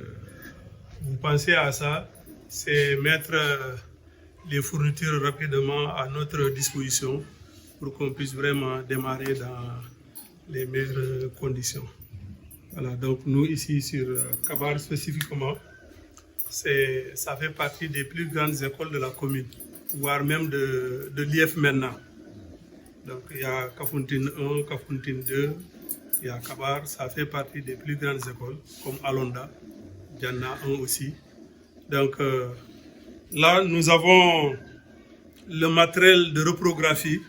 vous pensez à ça, c'est mettre les fournitures rapidement à notre disposition pour qu'on puisse vraiment démarrer dans les meilleures conditions. Voilà, donc nous ici sur Kabar spécifiquement, ça fait partie des plus grandes écoles de la commune, voire même de l'IF maintenant. Donc il y a Kafountine 1, Kafountine 2, il y a Kabar, ça fait partie des plus grandes écoles, comme Alonda, Djanna 1 aussi. Donc là, nous avons le matériel de reprographie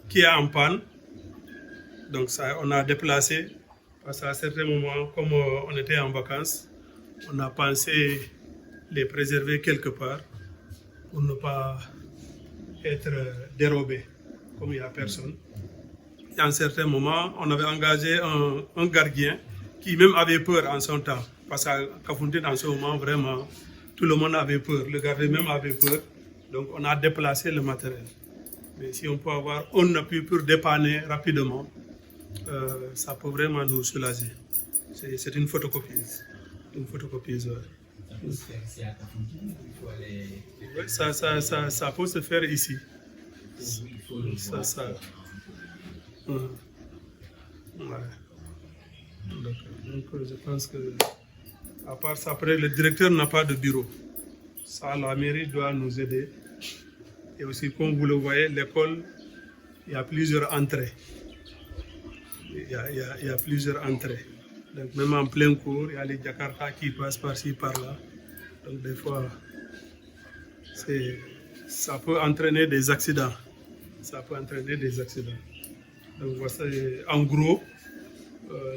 qui est en panne. Donc ça, on a déplacé, parce qu'à certains moments, comme on était en vacances, on a pensé les préserver quelque part pour ne pas être dérobés, comme il n'y a personne. Et à un certain moment, on avait engagé un gardien qui même avait peur en son temps. Parce qu'à Kafountine, en ce moment, vraiment, tout le monde avait peur. Le gardien même avait peur. Donc, on a déplacé le matériel. Mais si on peut avoir un appui pour dépanner rapidement, ça peut vraiment nous soulager. C'est une photocopieuse. Une photocopieuse, ouais. Ça peut se faire ici. Ouais. Donc, je pense que, à part ça, après, le directeur n'a pas de bureau. Ça, la mairie doit nous aider. Et aussi, comme vous le voyez, l'école, il y a plusieurs entrées. Il y a plusieurs entrées. Donc, même en plein cours, il y a les Jakarta qui passent par-ci, par-là. Donc, des fois, ça peut entraîner des accidents. Ça peut entraîner des accidents. Donc, voici en gros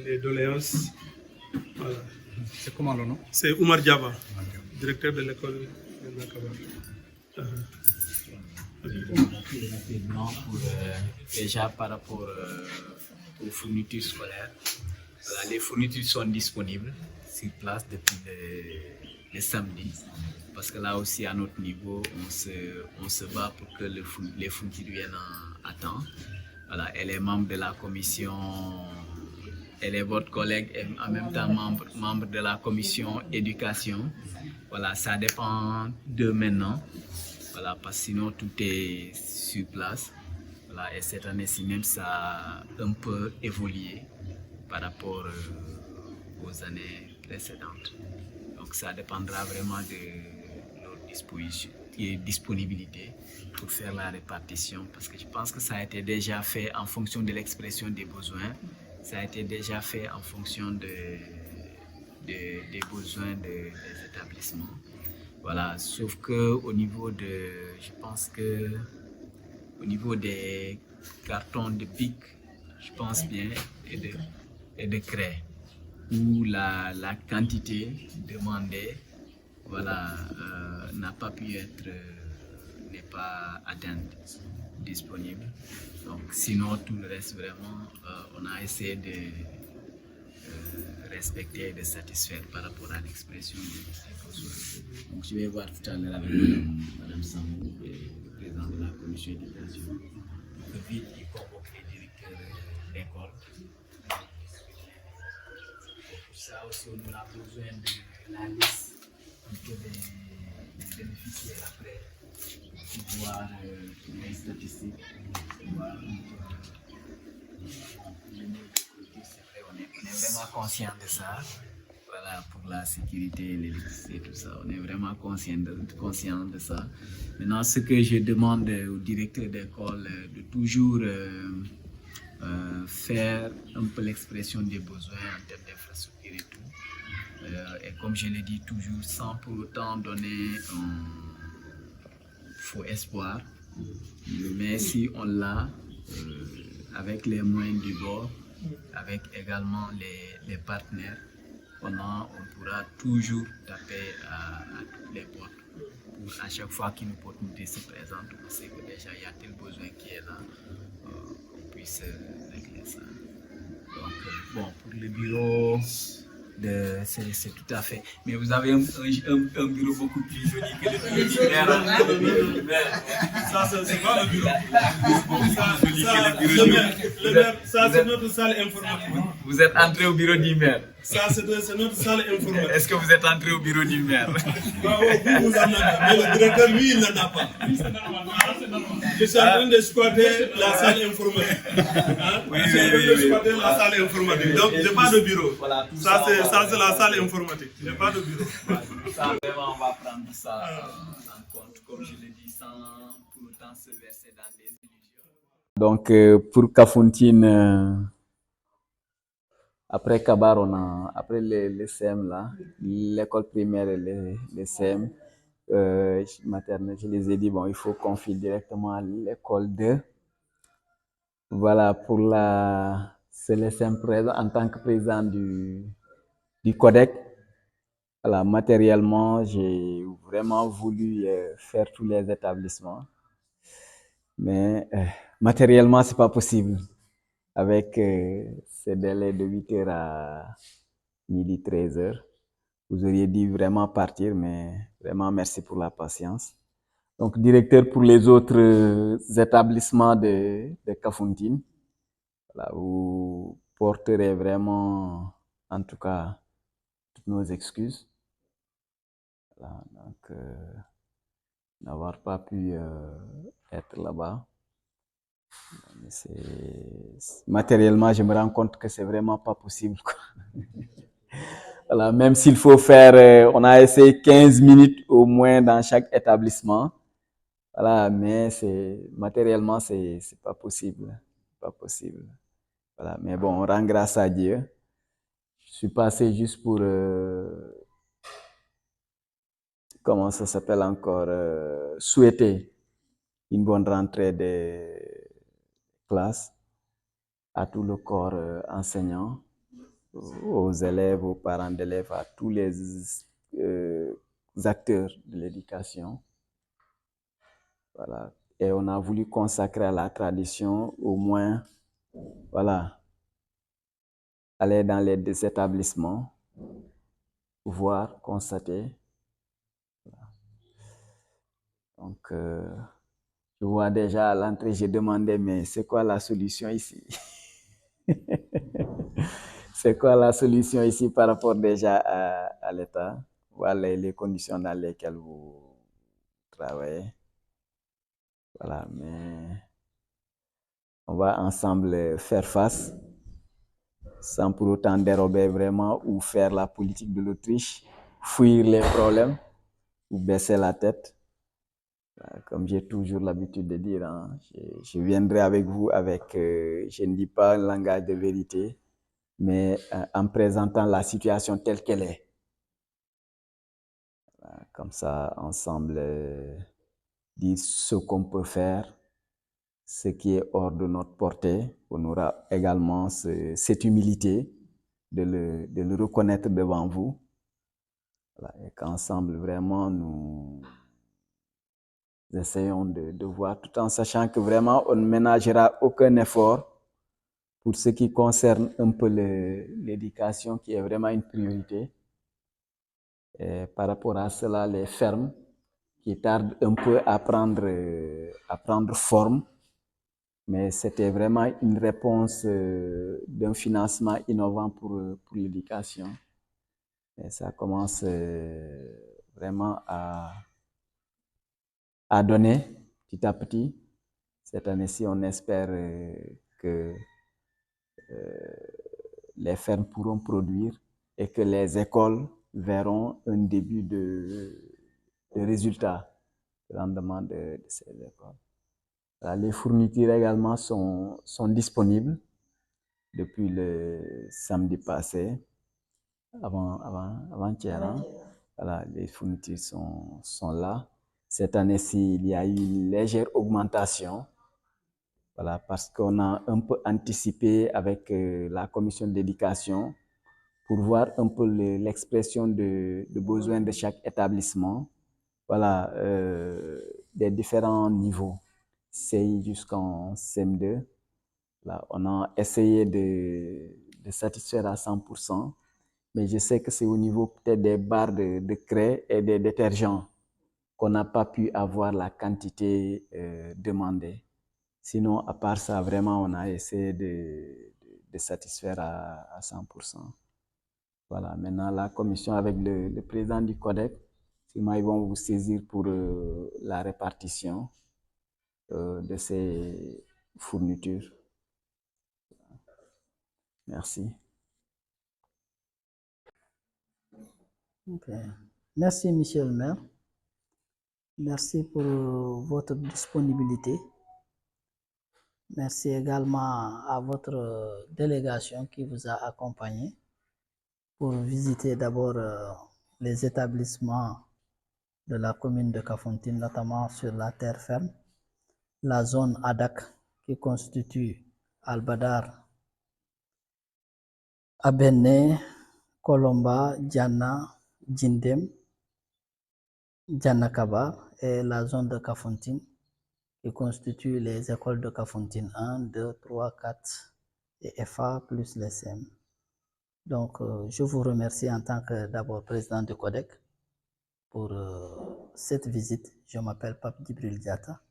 les doléances. Voilà. C'est comment le nom? C'est Oumar Diaba, directeur de l'école de Nakabar. Rapidement, déjà par rapport aux fournitures scolaires, voilà, les fournitures sont disponibles sur place depuis le samedi. Parce que là aussi, à notre niveau, on se bat pour que les fournitures viennent à temps. Voilà, et les membres de la commission, elle est votre collègue et en même temps membre de la commission éducation. Voilà, ça dépend d'eux maintenant. Voilà, parce que sinon tout est sur place. Voilà, et cette année-ci même, ça a un peu évolué par rapport aux années précédentes. Donc ça dépendra vraiment de leur disponibilité pour faire la répartition. Parce que je pense que ça a été déjà fait en fonction de l'expression des besoins. Ça a été déjà fait en fonction des besoins des établissements. Voilà, sauf que au niveau je pense que au niveau des cartons de BIC, je pense bien, et de craie, où la quantité demandée, voilà, n'a pas pu être, n'est pas atteinte, disponible. Donc, sinon, tout le reste, vraiment, on a essayé de respecter et de satisfaire par rapport à l'expression des besoins. Donc, je vais voir tout à l'heure avec Mme Samou, le président de la commission d'éducation, pour vite il convoque les directeurs d'école. Pour ça aussi, on a besoin de la liste des bénéficiaires après, pour voir les statistiques, pour voir on est vraiment conscient de ça. Voilà, pour la sécurité, l'électricité, tout ça. On est vraiment conscient de ça. Maintenant, ce que je demande au directeur d'école, de toujours faire un peu l'expression des besoins en termes d'infrastructure et tout. Et comme je l'ai dit toujours, sans pour autant donner un faux espoir. Mais si on l'a, avec les moyens du bord, avec également les partenaires, on pourra toujours taper à toutes les portes. Pour à chaque fois qu'une opportunité se présente, on sait que déjà il y a tel besoin qui est là, qu'on puisse régler ça. Donc, bon, pour le bureau, c'est tout à fait. Mais vous avez un bureau beaucoup plus joli que le bureau du maire. Ça, c'est pas le bureau. Ça, c'est notre salle informatique. Vous êtes entré au bureau du maire. Ça, c'est notre salle informatique. Est-ce que vous êtes entré au bureau du maire? Vous en avez, mais le directeur, lui, il n'en a pas. Je suis en train de squatter la salle informatique. Je suis en train de squatter la salle informatique. Donc, je n'ai pas de bureau. Ça, c'est la salle informatique. Je n'ai pas de bureau. Ça, vraiment, on va prendre ça en compte, comme je l'ai dit, sans pour autant se verser dans des illusions. Donc, pour Kafountine, après Kabar, après les CM là, l'école primaire et les CM, maternelle, je les ai dit, bon, il faut qu'on file directement à l'école 2. Voilà, pour la seule et simple raison, en tant que président du CODEC, voilà, matériellement, j'ai vraiment voulu faire tous les établissements. Mais matériellement, c'est pas possible. Avec ces délais de 8h à midi 13h, vous auriez dû vraiment partir, mais vraiment merci pour la patience. Donc, directeur pour les autres établissements de Kafountine, voilà, vous porterez vraiment, en tout cas, toutes nos excuses. Voilà, donc, n'avoir pas pu être là-bas. Matériellement, je me rends compte que c'est vraiment pas possible, quoi. Voilà, même s'il faut faire, on a essayé 15 minutes au moins dans chaque établissement. Voilà, mais matériellement, c'est pas possible. Pas possible. Voilà, mais bon, on rend grâce à Dieu. Je suis passé juste pour, comment ça s'appelle encore, souhaiter une bonne rentrée des classes à tout le corps enseignant, aux élèves, aux parents d'élèves, à tous les acteurs de l'éducation. Voilà. Et on a voulu consacrer à la tradition, au moins, voilà, aller dans les établissements, voir, constater. Voilà. Donc, je vois déjà à l'entrée, j'ai demandé, mais c'est quoi la solution ici? C'est quoi la solution ici par rapport déjà à l'État? Voilà les conditions dans lesquelles vous travaillez. Voilà, mais on va ensemble faire face sans pour autant dérober vraiment ou faire la politique de l'Autriche, fuir les problèmes ou baisser la tête. Comme j'ai toujours l'habitude de dire, hein, je viendrai avec vous avec, je ne dis pas un langage de vérité, mais en présentant la situation telle qu'elle est. Comme ça, ensemble, dire ce qu'on peut faire, ce qui est hors de notre portée. On aura également cette humilité de le reconnaître devant vous. Voilà, et qu'ensemble, vraiment, nous essayons de voir, tout en sachant que vraiment, on ne ménagera aucun effort pour ce qui concerne un peu l'éducation, qui est vraiment une priorité. Et par rapport à cela, les fermes qui tardent un peu à prendre forme, mais c'était vraiment une réponse d'un financement innovant pour l'éducation. Et ça commence vraiment à donner petit à petit. Cette année-ci, on espère que les fermes pourront produire et que les écoles verront un début de résultats, de rendement de ces écoles. Alors, les fournitures également sont disponibles depuis le samedi passé, avant-hier. Hein? Voilà, les fournitures sont là. Cette année-ci, il y a eu une légère augmentation. Voilà, parce qu'on a un peu anticipé avec la commission d'éducation pour voir un peu l'expression de besoins de chaque établissement. Voilà, des différents niveaux, CI jusqu'en CM2. Là, on a essayé de satisfaire à 100%, mais je sais que c'est au niveau peut-être des barres de craie et des détergents qu'on n'a pas pu avoir la quantité demandée. Sinon, à part ça, vraiment, on a essayé de satisfaire à 100%. Voilà, maintenant, la commission avec le président du CODEC, ils vont vous saisir pour la répartition de ces fournitures. Merci. Okay. Merci, monsieur le maire. Merci pour votre disponibilité. Merci également à votre délégation qui vous a accompagné pour visiter d'abord les établissements de la commune de Kafountine, notamment sur la terre ferme, la zone Adak qui constitue Albadar, Abene, Kolomba, Diana, Djindem, Dianakabar et la zone de Kafountine qui constitue les écoles de Kafountine 1, 2, 3, 4 et FA plus les CM. Donc, je vous remercie en tant que d'abord président du CODEC pour cette visite. Je m'appelle Pape Djibril Diatta,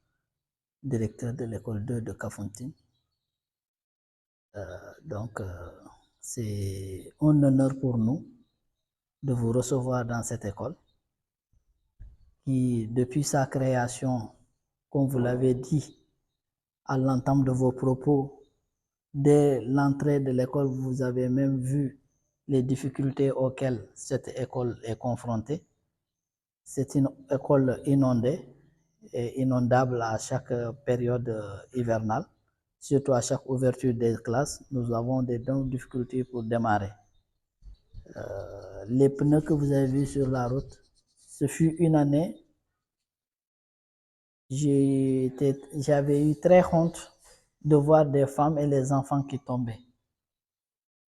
directeur de l'école 2 de Kafountine. C'est un honneur pour nous de vous recevoir dans cette école qui, depuis sa création, comme vous l'avez dit à l'entame de vos propos, dès l'entrée de l'école, vous avez même vu les difficultés auxquelles cette école est confrontée. C'est une école inondée et inondable à chaque période hivernale. Surtout à chaque ouverture des classes, nous avons des difficultés pour démarrer. Les pneus que vous avez vus sur la route, ce fut une année, j'avais eu très honte de voir des femmes et les enfants qui tombaient.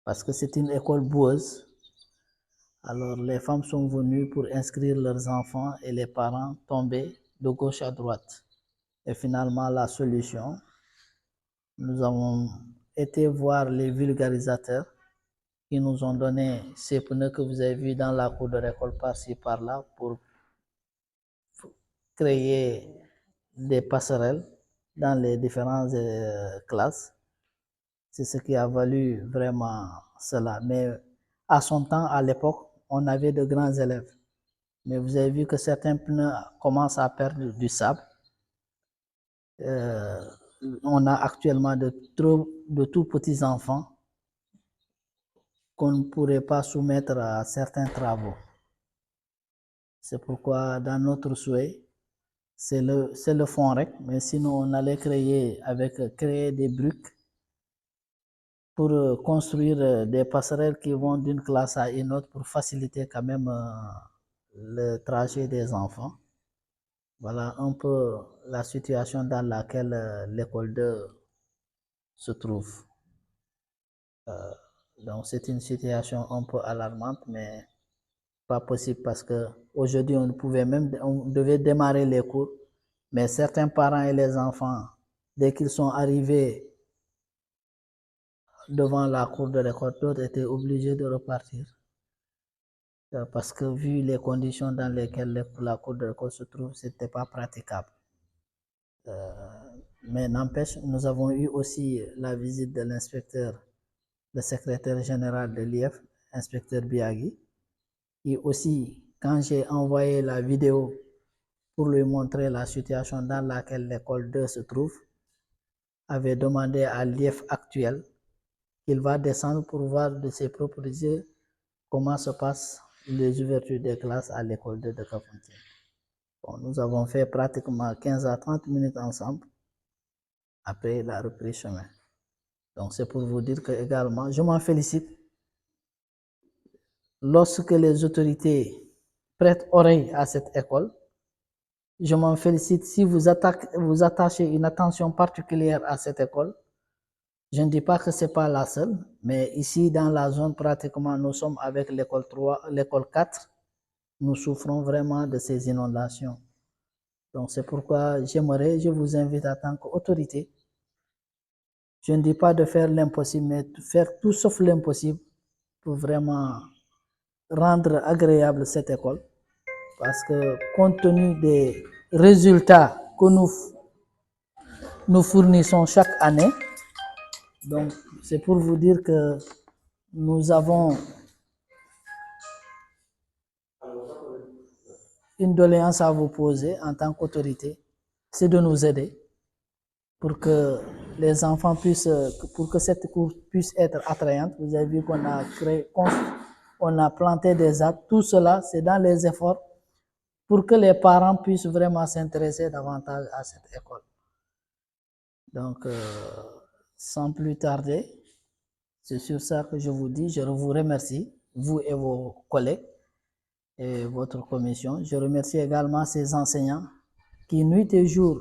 Parce que c'est une école boueuse. Alors les femmes sont venues pour inscrire leurs enfants et les parents tombaient de gauche à droite. Et finalement, la solution, nous avons été voir les vulgarisateurs qui nous ont donné ces pneus que vous avez vus dans la cour de l'école par-ci, par-là, pour créer des passerelles dans les différentes classes. C'est ce qui a valu vraiment cela. Mais à son temps, à l'époque, on avait de grands élèves. Mais vous avez vu que certains pneus commencent à perdre du sable. On a actuellement de tout petits enfants qu'on ne pourrait pas soumettre à certains travaux. C'est pourquoi dans notre souhait, c'est le fonds REC, mais sinon on allait créer des briques pour construire des passerelles qui vont d'une classe à une autre pour faciliter quand même le trajet des enfants. Voilà un peu la situation dans laquelle l'école 2 se trouve. Donc c'est une situation un peu alarmante, mais pas possible parce qu'aujourd'hui on devait démarrer les cours, mais certains parents et les enfants, dès qu'ils sont arrivés devant la cour de l'école, d'autres étaient obligés de repartir. Parce que vu les conditions dans lesquelles la cour de l'école se trouve, ce n'était pas praticable. Mais n'empêche, nous avons eu aussi la visite de l'inspecteur, le secrétaire général de l'IF, inspecteur Biagui, qui aussi, quand j'ai envoyé la vidéo pour lui montrer la situation dans laquelle l'école 2 se trouve, avait demandé à l'IF actuel qu'il va descendre pour voir de ses propres yeux comment se passent les ouvertures des classes à l'école 2 de Kafountine. Bon, nous avons fait pratiquement 15 à 30 minutes ensemble. Après, il a repris chemin. Donc, c'est pour vous dire que également, je m'en félicite. Lorsque les autorités prêtent oreille à cette école, je m'en félicite si vous attachez une attention particulière à cette école. Je ne dis pas que ce n'est pas la seule, mais ici, dans la zone, pratiquement, nous sommes avec l'école 3, l'école 4. Nous souffrons vraiment de ces inondations. Donc, c'est pourquoi je vous invite en tant qu'autorité, je ne dis pas de faire l'impossible, mais de faire tout sauf l'impossible pour vraiment rendre agréable cette école. Parce que compte tenu des résultats que nous fournissons chaque année, donc c'est pour vous dire que nous avons une doléance à vous poser en tant qu'autorité, c'est de nous aider pour que les enfants pour que cette cour puisse être attrayante. Vous avez vu qu'on a planté des arbres. Tout cela, c'est dans les efforts pour que les parents puissent vraiment s'intéresser davantage à cette école. Donc, sans plus tarder, c'est sur ça que je vous dis, je vous remercie, vous et vos collègues. et votre commission. Je remercie également ces enseignants qui, nuit et jour,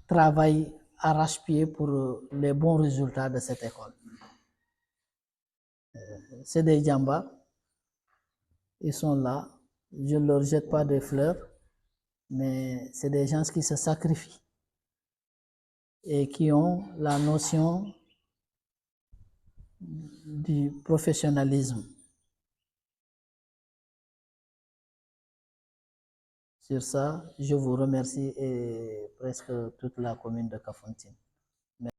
travaillent arrache-pied pour les bons résultats de cette école. C'est des djambas, ils sont là, je ne leur jette pas des fleurs, mais c'est des gens qui se sacrifient et qui ont la notion du professionnalisme. Sur ça, je vous remercie et presque toute la commune de Kafountine. Merci.